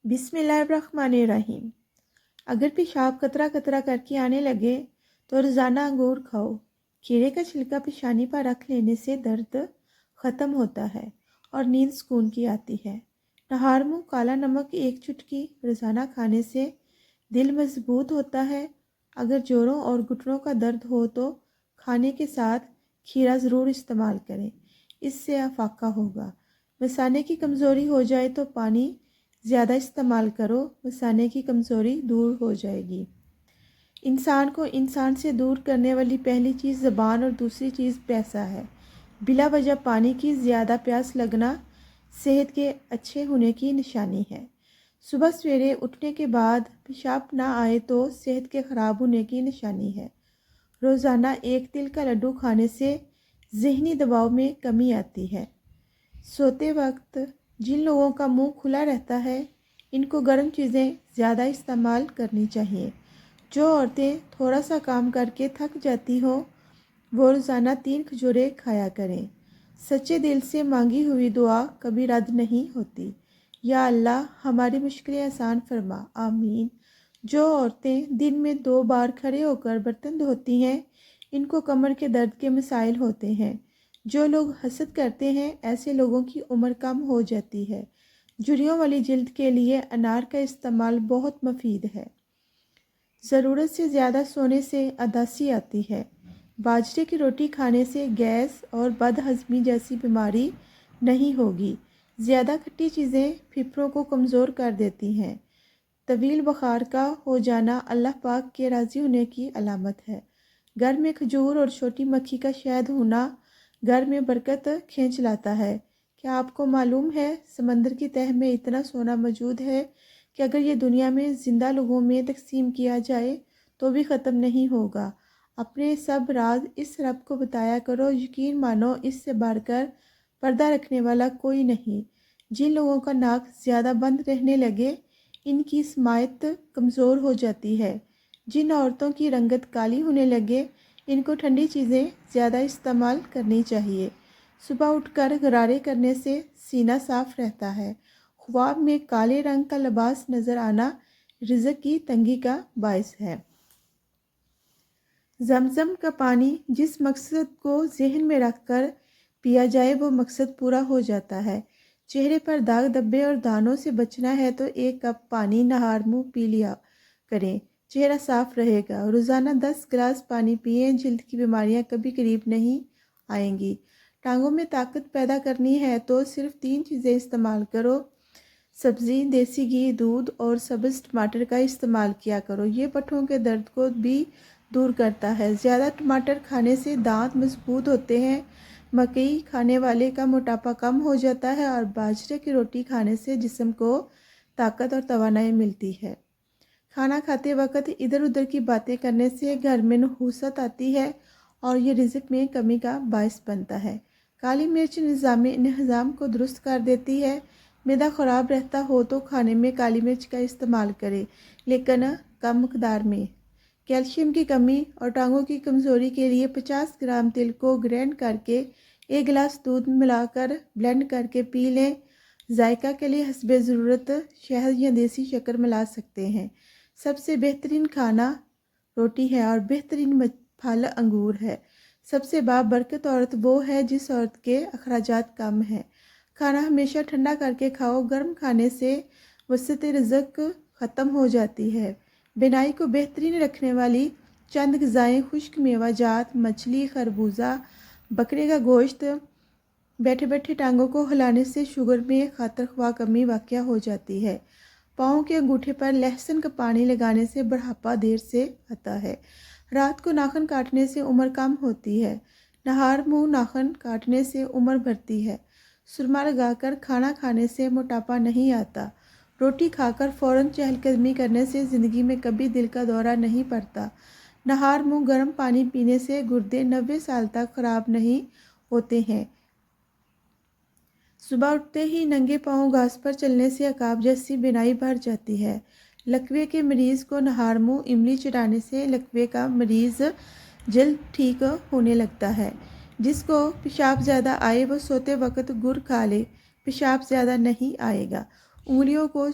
بسم اللہ الرحمن الرحیم۔ اگر پیشاب قطرہ قطرہ کر کے آنے لگے تو روزانہ انگور کھاؤ۔ کھیرے کا چھلکا پیشانی پر رکھ لینے سے درد ختم ہوتا ہے اور نیند سکون کی آتی ہے۔ نہار منہ کالا نمک 1 چٹکی روزانہ کھانے سے دل مضبوط ہوتا ہے۔ اگر جوڑوں اور گھٹنوں کا درد ہو تو کھانے کے ساتھ کھیرا ضرور استعمال کریں، اس سے افاقہ ہوگا۔ مثانے کی کمزوری ہو جائے تو پانی زیادہ استعمال کرو، مثانے کی کمزوری دور ہو جائے گی۔ انسان کو انسان سے دور کرنے والی پہلی چیز زبان اور دوسری چیز پیسہ ہے۔ بلا وجہ پانی کی زیادہ پیاس لگنا صحت کے اچھے ہونے کی نشانی ہے۔ صبح سویرے اٹھنے کے بعد پیشاب نہ آئے تو صحت کے خراب ہونے کی نشانی ہے۔ روزانہ 1 تل کا لڈو کھانے سے ذہنی دباؤ میں کمی آتی ہے۔ سوتے وقت جن لوگوں کا منہ کھلا رہتا ہے ان کو گرم چیزیں زیادہ استعمال کرنی چاہیے۔ جو عورتیں تھوڑا سا کام کر کے تھک جاتی ہوں وہ روزانہ 3 کھجوریں کھایا کریں۔ سچے دل سے مانگی ہوئی دعا کبھی رد نہیں ہوتی۔ یا اللہ ہماری مشکلیں آسان فرما، آمین۔ جو عورتیں دن میں 2 بار کھڑے ہو کر برتن دھوتی ہیں ان کو کمر کے درد کے مسائل ہوتے ہیں۔ جو لوگ حسد کرتے ہیں ایسے لوگوں کی عمر کم ہو جاتی ہے۔ جھریوں والی جلد کے لیے انار کا استعمال بہت مفید ہے۔ ضرورت سے زیادہ سونے سے اداسی آتی ہے۔ باجرے کی روٹی کھانے سے گیس اور بد ہضمی جیسی بیماری نہیں ہوگی۔ زیادہ کھٹی چیزیں پھیپھڑوں کو کمزور کر دیتی ہیں۔ طویل بخار کا ہو جانا اللہ پاک کے راضی ہونے کی علامت ہے۔ گھر میں کھجور اور چھوٹی مکھی کا شہد ہونا گھر میں برکت کھینچ لاتا ہے۔ کیا آپ کو معلوم ہے سمندر کی تہہ میں اتنا سونا موجود ہے کہ اگر یہ دنیا میں زندہ لوگوں میں تقسیم کیا جائے تو بھی ختم نہیں ہوگا۔ اپنے سب راز اس رب کو بتایا کرو، یقین مانو اس سے بڑھ کر پردہ رکھنے والا کوئی نہیں۔ جن لوگوں کا ناک زیادہ بند رہنے لگے ان کی سماعت کمزور ہو جاتی ہے۔ جن عورتوں کی رنگت کالی ہونے لگے ان کو ٹھنڈی چیزیں زیادہ استعمال کرنی چاہیے۔ صبح اٹھ کر غرارے کرنے سے سینہ صاف رہتا ہے۔ خواب میں کالے رنگ کا لباس نظر آنا رزق کی تنگی کا باعث ہے۔ زمزم کا پانی جس مقصد کو ذہن میں رکھ کر پیا جائے وہ مقصد پورا ہو جاتا ہے۔ چہرے پر داغ دھبے اور دانوں سے بچنا ہے تو 1 کپ پانی نہار منہ پی لیا کریں، چہرہ صاف رہے گا۔ روزانہ 10 گلاس پانی پئیں، جلد کی بیماریاں کبھی قریب نہیں آئیں گی۔ ٹانگوں میں طاقت پیدا کرنی ہے تو صرف 3 چیزیں استعمال کرو، سبزی، دیسی گھی، دودھ اور سبز ٹماٹر کا استعمال کیا کرو۔ یہ پٹھوں کے درد کو بھی دور کرتا ہے۔ زیادہ ٹماٹر کھانے سے دانت مضبوط ہوتے ہیں۔ مکئی کھانے والے کا موٹاپا کم ہو جاتا ہے اور باجرے کی روٹی کھانے سے جسم کو طاقت اور توانائی ملتی ہے۔ کھانا کھاتے وقت ادھر ادھر کی باتیں کرنے سے گھر میں نحوست آتی ہے اور یہ رزق میں کمی کا باعث بنتا ہے۔ کالی مرچ نظام کو درست کر دیتی ہے۔ معدہ خراب رہتا ہو تو کھانے میں کالی مرچ کا استعمال کریں، لیکن کم مقدار میں۔ کیلشیم کی کمی اور ٹانگوں کی کمزوری کے لیے 50 گرام تل کو گرینڈ کر کے 1 گلاس دودھ ملا کر بلینڈ کر کے پی لیں۔ ذائقہ کے لیے حسب ضرورت شہد یا دیسی شکر ملا سکتے ہیں۔ سب سے بہترین کھانا روٹی ہے اور بہترین پھل انگور ہے۔ سب سے بابرکت عورت وہ ہے جس عورت کے اخراجات کم ہیں۔ کھانا ہمیشہ ٹھنڈا کر کے کھاؤ، گرم کھانے سے وسعت رزق ختم ہو جاتی ہے۔ بینائی کو بہترین رکھنے والی چند غذائیں خشک میوہ جات، مچھلی، خربوزہ، بکرے کا گوشت۔ بیٹھے بیٹھے ٹانگوں کو ہلانے سے شوگر میں خاطر خواہ کمی واقع ہو جاتی ہے۔ پاؤں کے انگوٹھے پر لہسن کا پانی لگانے سے بڑھاپا دیر سے آتا ہے۔ رات کو ناخن کاٹنے سے عمر کم ہوتی ہے۔ نہار منہ ناخن کاٹنے سے عمر بڑھتی ہے۔ سرما لگا کر کھانا کھانے سے موٹاپا نہیں آتا۔ روٹی کھا کر فوراً چہل قدمی کرنے سے زندگی میں کبھی دل کا دورہ نہیں پڑتا۔ نہار منہ گرم پانی پینے سے گردے 90 سال تک خراب نہیں ہوتے ہیں۔ صبح اٹھتے ہی ننگے پاؤں گھاس پر چلنے سے عقاب جیسی بینائی بڑھ جاتی ہے۔ لکوے کے مریض کو نہار منہ املی چٹانے سے لکوے کا مریض جلد ٹھیک ہونے لگتا ہے۔ جس کو پیشاب زیادہ آئے وہ سوتے وقت گڑ کھا لے، پیشاب زیادہ نہیں آئے گا۔ انگلیوں کو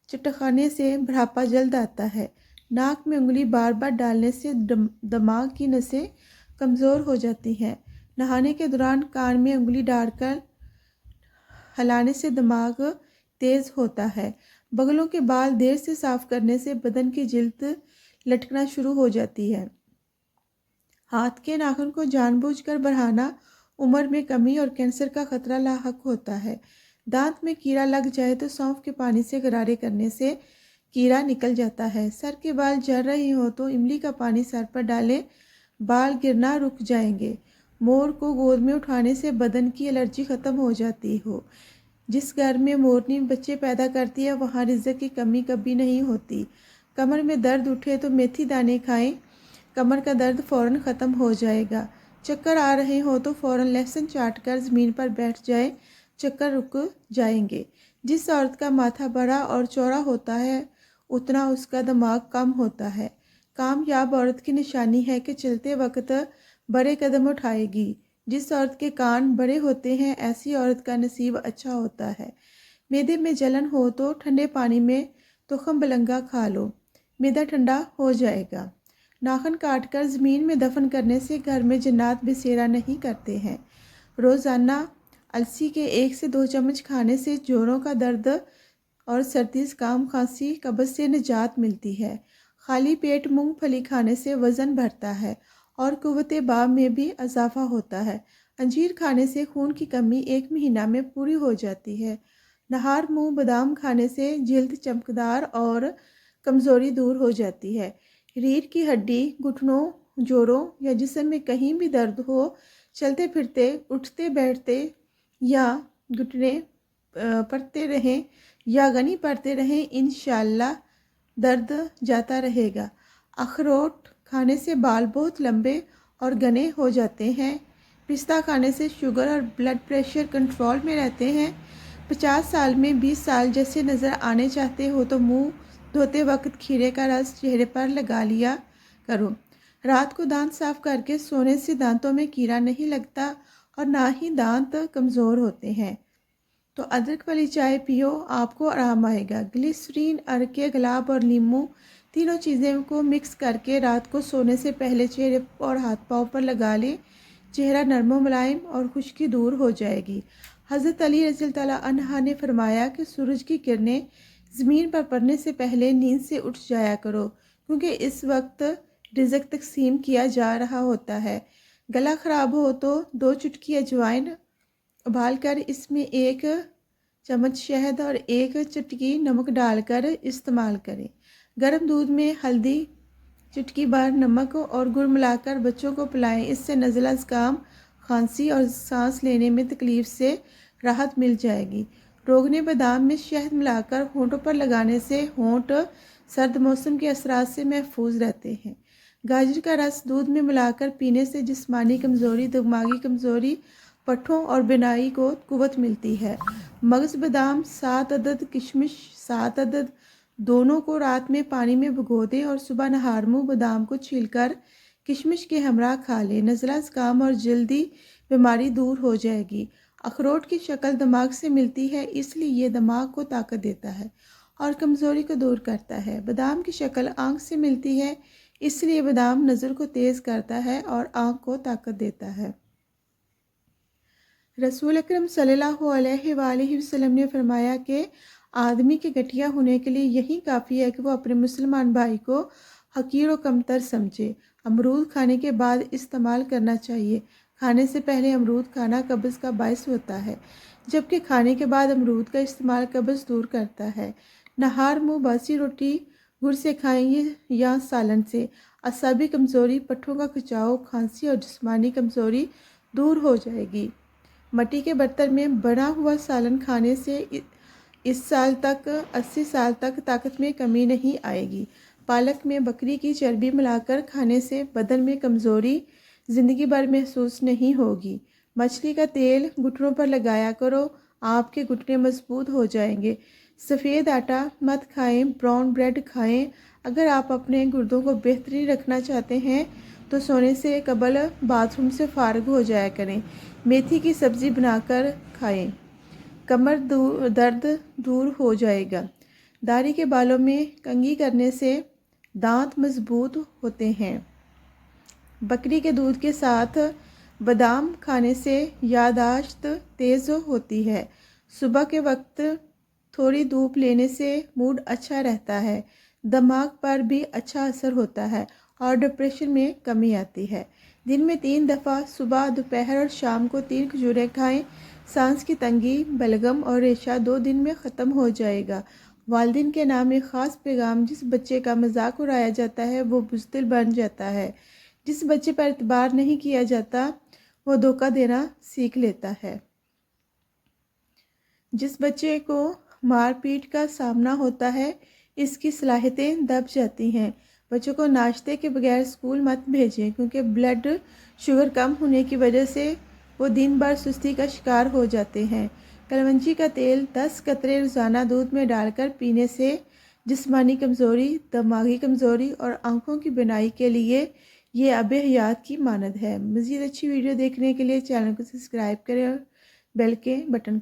चटखाने से बुढ़ापा जल्द आता है। नाक में उंगली बार बार डालने से दिमाग की नसें कमज़ोर हो जाती हैं। नहाने के दौरान कान में उंगली डालकर हिलाने से दिमाग तेज़ होता है। बगलों के बाल देर से साफ करने से बदन की जिल्द लटकना शुरू हो जाती है। हाथ के नाखून को जानबूझकर बढ़ाना उम्र में कमी और कैंसर का खतरा लाहक होता है। दांत में कीड़ा लग जाए तो सौंफ के पानी से गरारे करने से कीड़ा निकल जाता है। सर के बाल झड़ रहे हो तो इमली का पानी सर पर डालें, बाल गिरना रुक जाएंगे। मोर को गोद में उठाने से बदन की एलर्जी ख़त्म हो जाती हो। जिस घर में मोरनी बच्चे पैदा करती है वहाँ रिज़्क की कमी कभी नहीं होती। कमर में दर्द उठे तो मेथी दाने खाएं, कमर का दर्द फ़ौरन ख़त्म हो जाएगा। चक्कर आ रहे हो तो फ़ौरन लहसुन चाट कर ज़मीन पर बैठ जाए, चक्कर रुक जाएंगे। जिस औरत का माथा बड़ा और चौड़ा होता है उतना उसका दिमाग कम होता है। कामयाब औरत की निशानी है कि चलते वक्त बड़े कदम उठाएगी। जिस औरत के कान बड़े होते हैं ऐसी औरत का नसीब अच्छा होता है। मैदे में जलन हो तो ठंडे पानी में तुखम बलंगा खा लो, मैदा ठंडा हो जाएगा। नाखून काट कर ज़मीन में दफन करने से घर में जन्नात बसेरा नहीं करते हैं। रोज़ाना अलसी के 1 से 2 चम्मच खाने से जोड़ों का दर्द और सर्दी ज़ुकाम खांसी कब्ज़ से निजात मिलती है। खाली पेट मूंगफली खाने से वज़न बढ़ता है और कुव्वते बाब में भी इजाफा होता है। अंजीर खाने से खून की कमी 1 महीना में पूरी हो जाती है। नहार मुंह बादाम खाने से जल्द चमकदार और कमज़ोरी दूर हो जाती है। रीढ़ की हड्डी, घुटनों, जोड़ों या जिस्म में कहीं भी दर्द हो, चलते फिरते, उठते बैठते या घुटने पड़ते रहें या गनी पड़ते रहें, इंशाअल्लाह दर्द जाता रहेगा। अखरोट खाने से बाल बहुत लंबे और घने हो जाते हैं। पिस्ता खाने से शुगर और ब्लड प्रेशर कंट्रोल में रहते हैं। 50 साल में 20 साल जैसे नज़र आने चाहते हो तो मुंह धोते वक्त खीरे का रस चेहरे पर लगा लिया करो। रात को दांत साफ करके सोने से दांतों में कीड़ा नहीं लगता और ना ही दांत कमज़ोर होते हैं। तो अदरक वाली चाय पियो, आपको आराम आएगा। ग्लिसरीन, अरके, गुलाब और नींबू तीनों चीज़ें को मिक्स करके रात को सोने से पहले चेहरे और हाथ पाँव पर लगा लें। चेहरा नरम मुलायम और खुश्की दूर हो जाएगी। हज़रत अली रज़ी अल्लाह अन्हा ने फरमाया कि सूरज की किरणें ज़मीन पर पड़ने से पहले नींद से उठ जाया करो, क्योंकि इस वक्त रिज़्क तकसीम किया जा रहा होता है। गला ख़राब हो तो 2 चुटकी अजवाइन उबाल कर इसमें 1 चम्मच शहद और 1 चुटकी नमक डालकर इस्तेमाल करें। गर्म दूध में हल्दी, चुटकी भर नमक और गुड़ मिलाकर बच्चों को पिलाएं। इससे नज़ला ज़ुकाम, खांसी और सांस लेने में तकलीफ़ से राहत मिल जाएगी। रोगने बादाम में शहद मिलाकर होंठों पर लगाने से होंठ सर्द मौसम के असरात से महफूज रहते हैं। गाजर का रस दूध में मिलाकर पीने से जिस्मानी कमज़ोरी, दिमागी कमज़ोरी, पट्ठों और बिनाई को कुव्वत मिलती है। मगज़ बादाम 7 अदद, किशमिश 7 अदद, दोनों को रात में पानी में भिगो दें और सुबह नहार मुँह बादाम को छीलकर किशमिश के हमरा खा लें। नज़ला ज़ुकाम और जल्दी बीमारी दूर हो जाएगी। अखरोट की शक्ल दिमाग से मिलती है, इसलिए ये दिमाग को ताकत देता है और कमज़ोरी को दूर करता है। बादाम की शक्ल आँख से मिलती है, इसलिए बादाम नज़र को तेज़ करता है और आँख को ताकत देता है। रसूल अकरम सल्लल्लाहु अलैहि वसल्लम ने फरमाया कि आदमी के गठिया होने के लिए यही काफ़ी है कि वो अपने मुसलमान भाई को हकीर व कमतर समझे। अमरूद खाने के बाद इस्तेमाल करना चाहिए। खाने से पहले अमरूद खाना कब्ज़ का बायस होता है, जबकि खाने के बाद अमरूद का इस्तेमाल कब्ज़ दूर करता है। नहार मुँह बासी रोटी गुड़ से खाएंगे या सालन से। असाबी कमज़ोरी, पट्ठों का खिंचाव, खांसी और जिस्मानी कमज़ोरी दूर हो जाएगी। मिट्टी के बर्तन में बना हुआ सालन खाने से इस साल तक 80 साल तक ताकत में कमी नहीं आएगी। पालक में बकरी की चर्बी मिलाकर खाने से बदन में कमज़ोरी ज़िंदगी भर महसूस नहीं होगी। मछली का तेल घुटनों पर लगाया करो, आपके घुटने मजबूत हो जाएंगे। सफ़ेद आटा मत खाएं, ब्राउन ब्रेड खाएं। अगर आप अपने गुर्दों को बेहतरीन रखना चाहते हैं तो सोने से कबल बाथरूम से फारग हो जाया करें। मेथी की सब्ज़ी बनाकर खाएं, कमर दर्द दूर हो जाएगा। दाढ़ी के बालों में कंघी करने से दांत मजबूत होते हैं। बकरी के दूध के साथ बादाम खाने से याददाश्त तेज़ होती है। सुबह के वक्त थोड़ी धूप लेने से मूड अच्छा रहता है, दिमाग पर भी अच्छा असर होता है और डिप्रेशन में कमी आती है। दिन में 3 दफ़ा सुबह, दोपहर और शाम को 3 खजूरें खाएं। सांस की तंगी, बलगम और रेशा 2 दिन में ख़त्म हो जाएगा। वालिदैन के नाम एक ख़ास पैगाम: जिस बच्चे का मजाक उड़ाया जाता है वो बुज़दिल बन जाता है। जिस बच्चे पर एतबार नहीं किया जाता वो धोखा देना सीख लेता है। जिस बच्चे को मार पीट का सामना होता है इसकी सलाहियतें दब जाती हैं। बच्चों को नाश्ते के बगैर स्कूल मत भेजें क्योंकि ब्लड शुगर कम होने की वजह से वो दिन भर सुस्ती का शिकार हो जाते हैं। कलवंजी का तेल 10 कतरे रोज़ाना दूध में डालकर पीने से जिस्मानी कमज़ोरी, दिमागी कमज़ोरी और आँखों की बीनाई के लिए ये आबे हयात की मानद है। मज़ीद अच्छी वीडियो देखने के लिए चैनल को सब्सक्राइब करें और बेल के बटन